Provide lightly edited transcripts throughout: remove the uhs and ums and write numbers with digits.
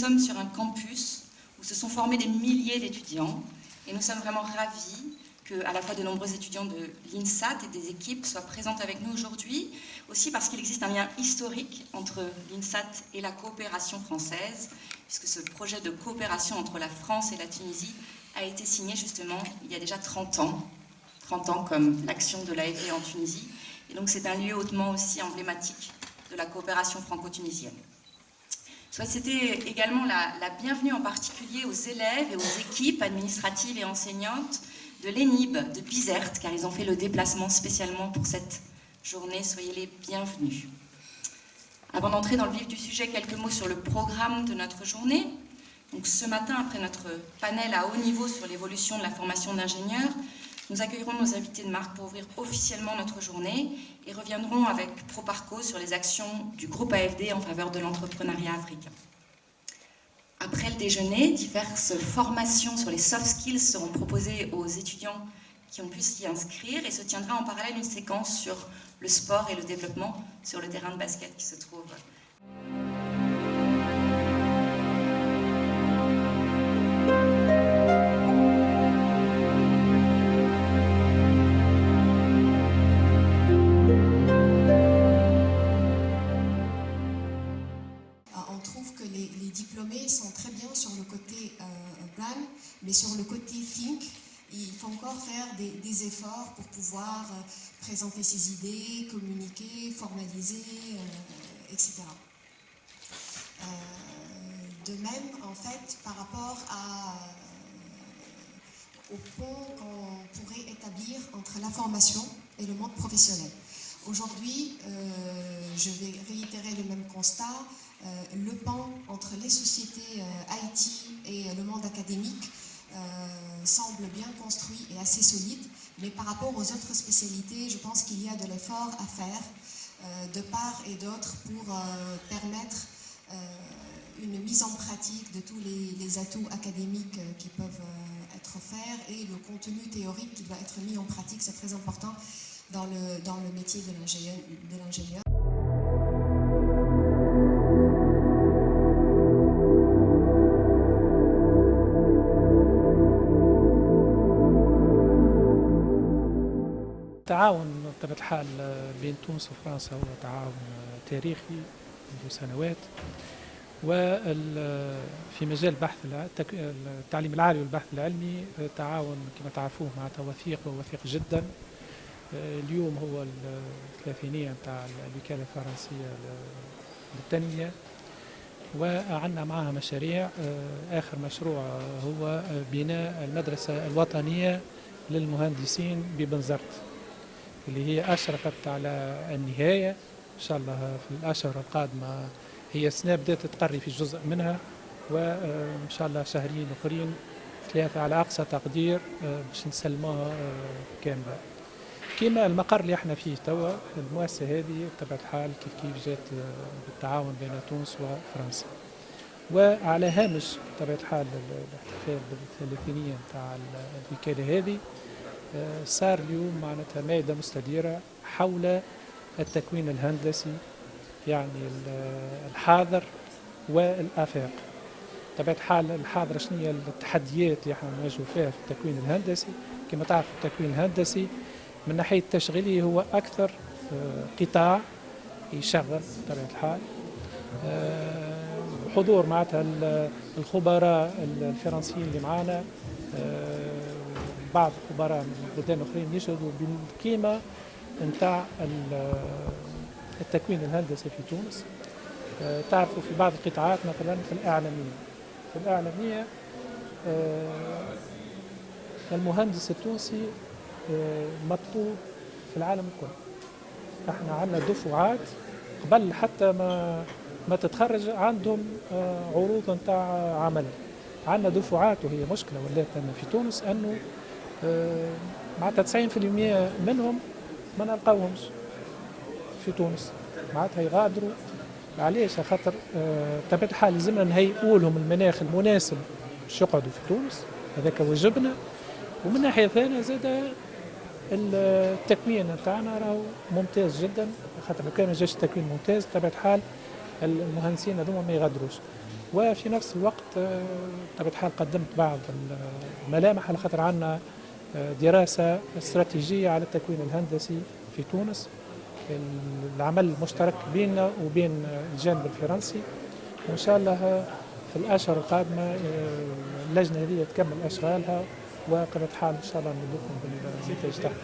sommes sur un campus où se sont formés des milliers d'étudiants et nous sommes vraiment ravis qu'à la fois de nombreux étudiants de l'INSAT et des équipes soient présentes avec nous aujourd'hui, aussi parce qu'il existe un lien historique entre l'INSAT et la coopération française, puisque ce projet de coopération entre la France et la Tunisie a été signé justement il y a déjà 30 ans comme l'action de l'AFD en Tunisie, et donc c'est un lieu hautement aussi emblématique de la coopération franco-tunisienne. Je souhaite souhaiter également la bienvenue en particulier aux élèves et aux équipes administratives et enseignantes de l'ENIB, de Bizerte, car ils ont fait le déplacement spécialement pour cette journée. Soyez les bienvenus. Avant d'entrer dans le vif du sujet, quelques mots sur le programme de notre journée. Donc, ce matin, après notre panel à haut niveau sur l'évolution de la formation d'ingénieurs, nous accueillerons nos invités de marque pour ouvrir officiellement notre journée et reviendrons avec Proparco sur les actions du groupe AFD en faveur de l'entrepreneuriat africain. Après le déjeuner, diverses formations sur les soft skills seront proposées aux étudiants qui ont pu s'y inscrire et se tiendra en parallèle une séquence sur le sport et le développement sur le terrain de basket qui se trouve. Sont très bien sur le côté plan, mais sur le côté think, il faut encore faire des efforts pour pouvoir présenter ses idées, communiquer, formaliser, etc. De même, en fait, par rapport au pont qu'on pourrait établir entre la formation et le monde professionnel. Aujourd'hui, je vais réitérer le même constat. Le pont entre les sociétés IT et le monde académique semble bien construit et assez solide, mais par rapport aux autres spécialités, je pense qu'il y a de l'effort à faire de part et d'autre pour permettre une mise en pratique de tous les atouts académiques qui peuvent être offerts et le contenu théorique qui doit être mis en pratique, c'est très important dans le métier de l'ingénieur. التعاون بطبيعة الحال بين تونس وفرنسا هو تعاون تاريخي منذ سنوات، وفي مجال التعليم العالي والبحث العلمي تعاون كما تعرفوه معناتها وثيق جدا. اليوم هو الثلاثينية نتاع الوكالة الفرنسية للتنمية، وعندنا معها مشاريع. آخر مشروع هو بناء المدرسة الوطنية للمهندسين ببنزرت، اللي هي أشرفت على النهاية إن شاء الله في الأشهر القادمة. هي السنة بدأت تقري في جزء منها، وإن شاء الله شهرين أخرين 3 على أقصى تقدير باش نسلموها كاملة. كما المقر اللي احنا فيه توا، المؤسسة هذه بطبيعة الحال كيف جات بالتعاون بين تونس وفرنسا، وعلى هامش بطبيعة الحال الاحتفال بالثلاثينية نتاع الوكالة هذه صار اليوم معناتها مائدة مستديرة حول التكوين الهندسي، يعني الحاضر والآفاق. بطبيعة الحال الحاضر شنو هي التحديات اللي احنا نواجهوا فيها في التكوين الهندسي؟ كما تعرف التكوين الهندسي من ناحية التشغيلية هو أكثر قطاع يشغل بطبيعة الحال. حضور معناتها الخبراء الفرنسيين اللي معانا، بعض الخبراء من بلدان أخرين يشهدوا بالقيمة نتاع التكوين الهندسي في تونس. تعرفوا في بعض القطاعات مثلا في الإعلامية المهندس التونسي مطلوب في العالم الكل. احنا عندنا دفعات قبل حتى ما تتخرج عندهم عروض نتاع عمل. عندنا دفعات وهي مشكلة ولات لنا في تونس انه معناتها 90% منهم ما نلقاوهمش في تونس، معناتها يغادروا. علاش؟ خاطر بطبيعة الحال لازمنا نهيئوا لهم المناخ المناسب باش يقعدوا في تونس، هذاك واجبنا. ومن ناحية ثانية زاد التكوين نتاعنا راهو ممتاز جدا، خاطر لو كان ما جاش التكوين ممتاز بطبيعة الحال المهندسين هذوما ما يغادروش. وفي نفس الوقت بطبيعة الحال قدمت بعض الملامح على خاطر عندنا دراسة استراتيجية على التكوين الهندسي في تونس، العمل المشترك بيننا وبين الجانب الفرنسي، وإن شاء الله في الأشهر القادمة اللجنة هذه تكمل أشغالها، وبطبيعة الحال إن شاء الله نبلغكم بالنتائج تاعها.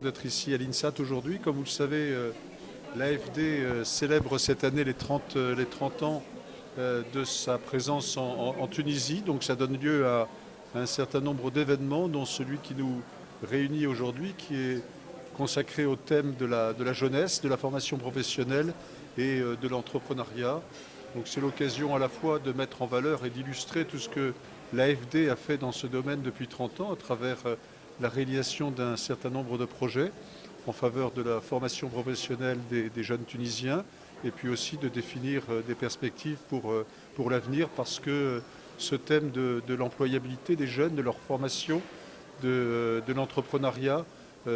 D'être ici à l'INSAT aujourd'hui. Comme vous le savez, l'AFD célèbre cette année les 30 ans de sa présence en Tunisie. Donc ça donne lieu à un certain nombre d'événements, dont celui qui nous réunit aujourd'hui, qui est consacré au thème de la jeunesse, de la formation professionnelle et de l'entrepreneuriat. Donc c'est l'occasion à la fois de mettre en valeur et d'illustrer tout ce que l'AFD a fait dans ce domaine depuis 30 ans à travers la réalisation d'un certain nombre de projets en faveur de la formation professionnelle des jeunes Tunisiens, et puis aussi de définir des perspectives pour l'avenir, parce que ce thème de l'employabilité des jeunes, de leur formation, de l'entrepreneuriat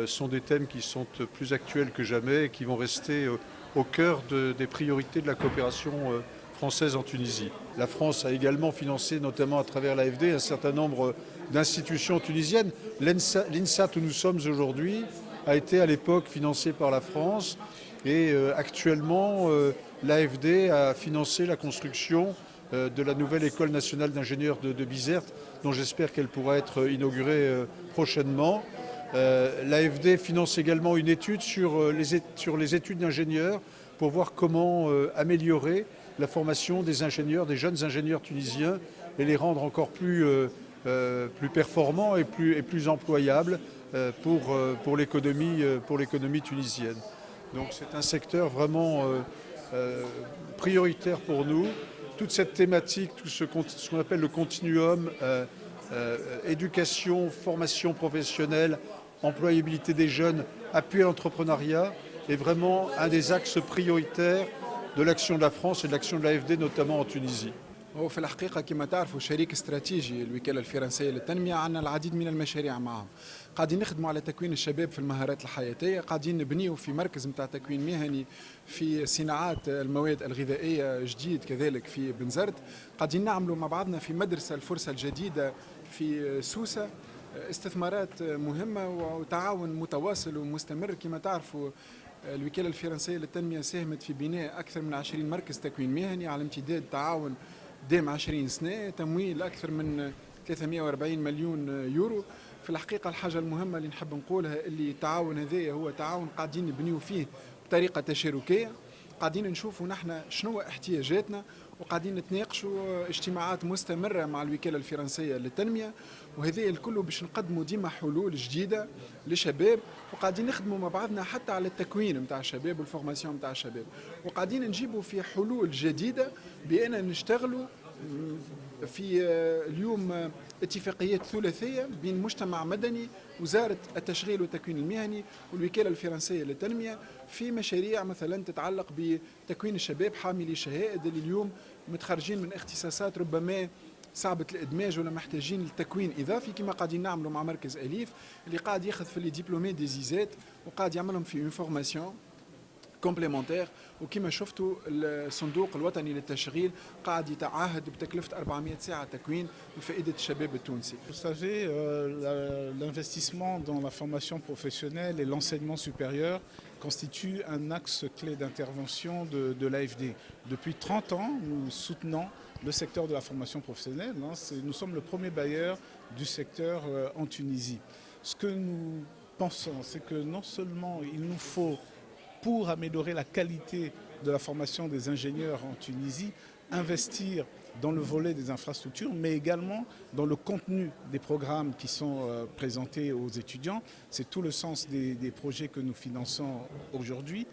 sont des thèmes qui sont plus actuels que jamais et qui vont rester au cœur des priorités de la coopération française en Tunisie. La France a également financé, notamment à travers l'AFD, un certain nombre d'institutions tunisiennes. L'INSAT où nous sommes aujourd'hui a été à l'époque financé par la France, et actuellement l'AFD a financé la construction de la nouvelle école nationale d'ingénieurs de Bizerte, dont j'espère qu'elle pourra être inaugurée prochainement. L'AFD finance également une étude sur les études d'ingénieurs pour voir comment améliorer la formation des ingénieurs, des jeunes ingénieurs tunisiens, et les rendre encore plus performants et plus employables pour l'économie tunisienne. Donc c'est un secteur vraiment prioritaire pour nous. Toute cette thématique, tout ce qu'on appelle le continuum, éducation, formation professionnelle, employabilité des jeunes, appui à l'entrepreneuriat, est vraiment un des axes prioritaires de l'action de la France et de l'action de l'AFD, notamment en Tunisie. وفي الحقيقة كما تعرفوا شريك استراتيجي الوكالة الفرنسية للتنمية، عندنا العديد من المشاريع معهم. قاعدين نخدموا على تكوين الشباب في المهارات الحياتية، قاعدين نبنيوا في مركز متاع تكوين مهني في صناعات المواد الغذائية جديد كذلك في بنزرت، قاعدين نعملوا مع بعضنا في مدرسة الفرصة الجديدة في سوسة. استثمارات مهمة وتعاون متواصل ومستمر. كما تعرفوا الوكالة الفرنسية للتنمية ساهمت في بناء أكثر من 20 مركز تكوين مهني على امتداد تعاون دام 20 سنة، تمويل أكثر من 340 مليون يورو. في الحقيقة الحاجة المهمة اللي نحب نقولها اللي التعاون هذا هو تعاون قاعدين نبنيو فيه بطريقة تشاركية، قاعدين نشوفوا نحن شنو احتياجاتنا، وقاعدين نتناقشوا اجتماعات مستمرة مع الوكالة الفرنسية للتنمية، وهذا الكل باش نقدموا ديما حلول جديدة لشباب، وقاعدين نخدموا مع بعضنا حتى على التكوين متاع الشباب والفورماسيون متاع الشباب، وقاعدين نجيبوا في حلول جديدة بأن نشتغلوا في اليوم اتفاقيات ثلاثية بين مجتمع مدني، وزارة التشغيل والتكوين المهني والوكالة الفرنسية للتنمية، في مشاريع مثلا تتعلق بتكوين الشباب حاملي الشهائد اللي اليوم متخرجين من اختصاصات ربما صعبة الإدماج ولا محتاجين لتكوين إضافي، كما قاعدين نعملوا مع مركز أليف اللي قاعد ياخذ في لي ديبلومي دي زيزات وقاعد يعملهم في اون فورماسيون كومبليمونتير. وكما شفتوا الصندوق الوطني للتشغيل قاعد يتعهد بتكلفة 400 ساعة تكوين لفائدة الشباب التونسي. Vous savez, l'investissement dans la formation professionnelle et l'enseignement supérieur constitue un axe clé d'intervention de l'AFD. Depuis 30 ans, nous soutenons le secteur de la formation professionnelle. Nous sommes le premier bailleur du secteur en Tunisie. Ce que nous pensons, c'est que non seulement il nous faut, pour améliorer la qualité de la formation des ingénieurs en Tunisie, investir dans le volet des infrastructures, mais également dans le contenu des programmes qui sont présentés aux étudiants. C'est tout le sens des projets que nous finançons aujourd'hui.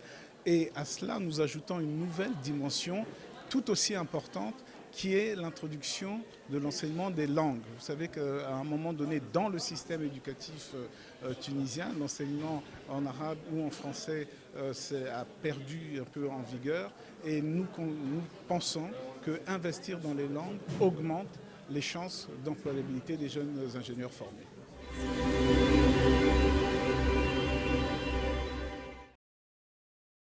Et à cela, nous ajoutons une nouvelle dimension tout aussi importante, qui est l'introduction de l'enseignement des langues. Vous savez qu'à un moment donné, dans le système éducatif tunisien, l'enseignement en arabe ou en français a perdu un peu en vigueur et nous pensons qu'investir dans les langues augmente les chances d'employabilité des jeunes ingénieurs formés.